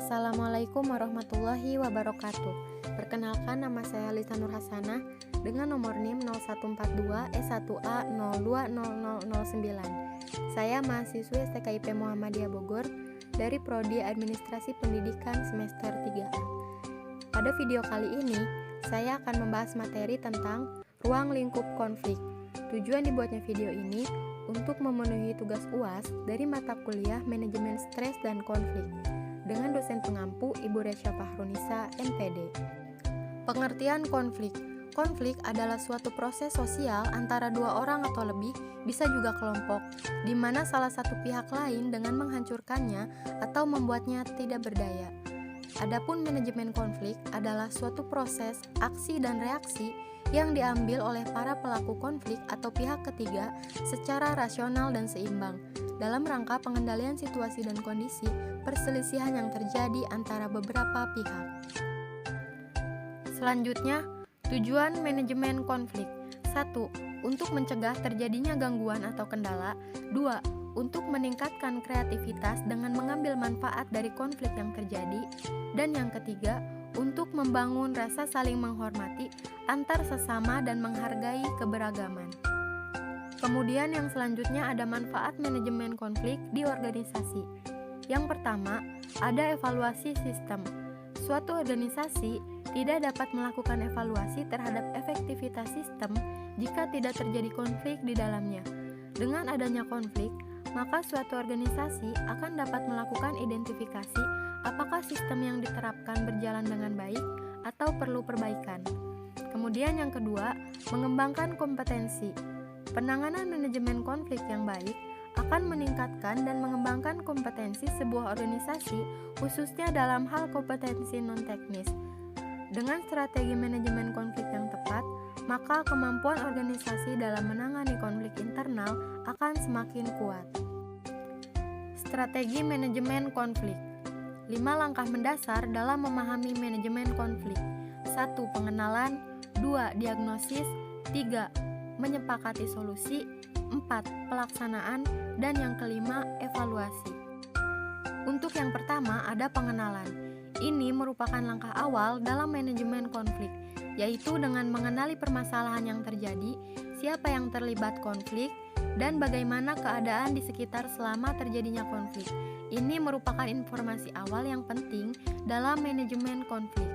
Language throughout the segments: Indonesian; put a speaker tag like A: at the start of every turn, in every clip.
A: Assalamualaikum warahmatullahi wabarakatuh. Perkenalkan, nama saya Lisa Nur Hasanah dengan nomor NIM 0142E1A020009. Saya mahasiswi STKIP Muhammadiyah Bogor dari Prodi Administrasi Pendidikan semester 3A. Pada video kali ini, saya akan membahas materi tentang ruang lingkup konflik. Tujuan dibuatnya video ini untuk memenuhi tugas UAS dari mata kuliah Manajemen Stres dan Konflik dengan dosen pengampu Ibu Resya Fahrunisa, MPD. Pengertian konflik. Konflik adalah suatu proses sosial antara dua orang atau lebih, bisa juga kelompok, di mana salah satu pihak lain dengan menghancurkannya atau membuatnya tidak berdaya. Adapun manajemen konflik adalah suatu proses, aksi dan reaksi yang diambil oleh para pelaku konflik atau pihak ketiga secara rasional dan seimbang dalam rangka pengendalian situasi dan kondisi perselisihan yang terjadi antara beberapa pihak. Selanjutnya, tujuan manajemen konflik. 1. Untuk mencegah terjadinya gangguan atau kendala. 2. Untuk meningkatkan kreativitas dengan mengambil manfaat dari konflik yang terjadi. Dan yang ketiga, untuk membangun rasa saling menghormati antar sesama dan menghargai keberagaman. Kemudian yang selanjutnya ada manfaat manajemen konflik di organisasi. Yang pertama, ada evaluasi sistem. Suatu organisasi tidak dapat melakukan evaluasi terhadap efektivitas sistem jika tidak terjadi konflik di dalamnya. Dengan adanya konflik, maka suatu organisasi akan dapat melakukan identifikasi apakah sistem yang diterapkan berjalan dengan baik atau perlu perbaikan. Kemudian yang kedua, mengembangkan kompetensi. Penanganan manajemen konflik yang baik akan meningkatkan dan mengembangkan kompetensi sebuah organisasi, khususnya dalam hal kompetensi non-teknis. Dengan strategi manajemen konflik yang tepat, maka kemampuan organisasi dalam menangani konflik internal akan semakin kuat. Strategi manajemen konflik. 5 langkah mendasar dalam memahami manajemen konflik. 1. Pengenalan. 2. Diagnosis. 3. Menyepakati solusi. 4. Pelaksanaan. Dan yang kelima, evaluasi. Untuk yang pertama ada pengenalan. Ini merupakan langkah awal dalam manajemen konflik, yaitu dengan mengenali permasalahan yang terjadi, siapa yang terlibat konflik, dan bagaimana keadaan di sekitar selama terjadinya konflik. Ini merupakan informasi awal yang penting dalam manajemen konflik.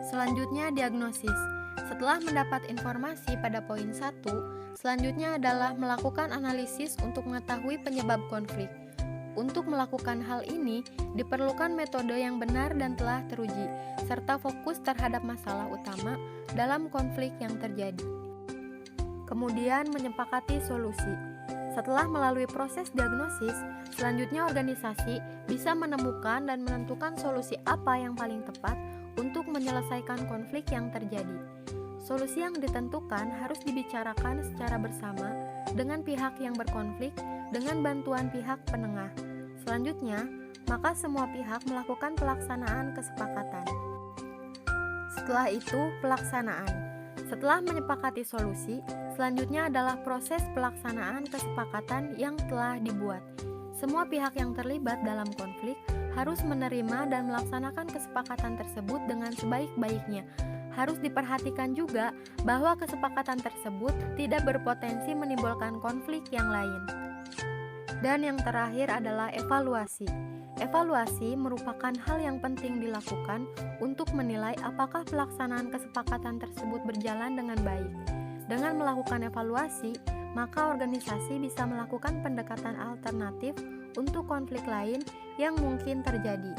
A: Selanjutnya, diagnosis. Setelah mendapat informasi pada poin 1, selanjutnya adalah melakukan analisis untuk mengetahui penyebab konflik. Untuk melakukan hal ini, diperlukan metode yang benar dan telah teruji, serta fokus terhadap masalah utama dalam konflik yang terjadi. Kemudian, menyepakati solusi. Setelah melalui proses diagnosis, selanjutnya organisasi bisa menemukan dan menentukan solusi apa yang paling tepat untuk menyelesaikan konflik yang terjadi. Solusi yang ditentukan harus dibicarakan secara bersama dengan pihak yang berkonflik dengan bantuan pihak penengah. Selanjutnya, maka semua pihak melakukan pelaksanaan kesepakatan. Setelah itu, pelaksanaan. Setelah menyepakati solusi, selanjutnya adalah proses pelaksanaan kesepakatan yang telah dibuat. Semua pihak yang terlibat dalam konflik harus menerima dan melaksanakan kesepakatan tersebut dengan sebaik-baiknya. Harus diperhatikan juga bahwa kesepakatan tersebut tidak berpotensi menimbulkan konflik yang lain. Dan yang terakhir adalah evaluasi. Evaluasi merupakan hal yang penting dilakukan untuk menilai apakah pelaksanaan kesepakatan tersebut berjalan dengan baik. Dengan melakukan evaluasi, maka organisasi bisa melakukan pendekatan alternatif untuk konflik lain yang mungkin terjadi.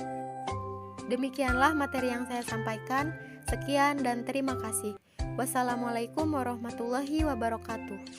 A: Demikianlah materi yang saya sampaikan. Sekian dan terima kasih. Wassalamualaikum warahmatullahi wabarakatuh.